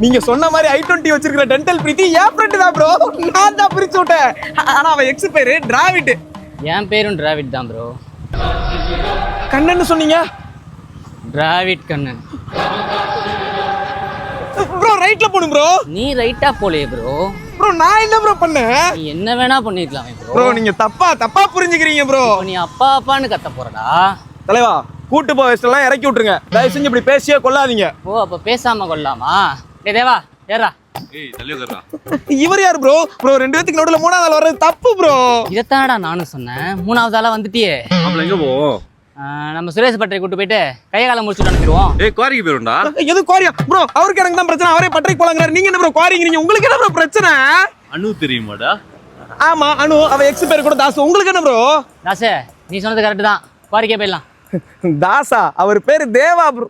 நீங்க சொன்ன மாதிரி i20 வச்சிருக்கிற டென்டல் பிரீத்தி என் ஃப்ரெண்ட் தான் ப்ரோ. நான் தான் பிரிச்சு விட்டேன். ஆனா அவன் எக்ஸ் பேரு டிராவிட். என் பேரும் டிராவிட் தான் ப்ரோ. கண்ணன்னு சொன்னீங்க? டிராவிட் கண்ணன் ப்ரோ. ரைட்ல போணும் ப்ரோ. நீ ரைட்டா போலையே ப்ரோ. ப்ரோ நான் என்ன ப்ரோ பண்ணேன்? நீ என்ன வேணா பண்ணிருக்கலாமே ப்ரோ. ப்ரோ நீங்க தப்பா புரிஞ்சுக்கிறீங்க ப்ரோ. நீ அப்பா அப்பான்னு கத்த போறடா. தலைவா கூட்டு போவெல்லாம் இறக்கி விட்டுருங்க. தயவு செஞ்சு இப்படி பேசியே கொள்ளாதீங்க. ஓ அப்ப பேசாம கொள்ளாமா? டேய் தேவா ஏறா. இவர் யார் ப்ரோ? ப்ரோ ரெண்டு பேத்துக்கு நடுவுல மூணாவது ஆள் வர்றது தப்பு ப்ரோ. இதத்தாடா நானும் சொன்னேன். மூணாவது ஆளா வந்துட்டியே. அப்ப எங்க போவோம்? நம்ம சுரேஷ் பட்டறை கூட்டு போயிட்டு கையை காலம் முடிச்சுட்டு அனுப்பிடுவோம். குவாரிக்கு போயிருண்டா. எது குவாரியா ப்ரோ? அவருக்கு எனக்கு தான் பிரச்சனை. அவரே பட்டறைக்கு போலாங்கிறாரு. நீங்க என்ன ப்ரோ குவாரிங்கிறீங்க? உங்களுக்கு என்ன ப்ரோ பிரச்சனை? அனு தெரியுமாடா? ஆமா அனு. அவ எக்ஸ் பேர் கூட தாசு. உங்களுக்கு என்ன ப்ரோ? தாசே நீ சொன்னது கரெக்ட் தான். குவாரிக்கே போயிடலாம். தாசா அவர் பேரு தேவா ப்ரோ.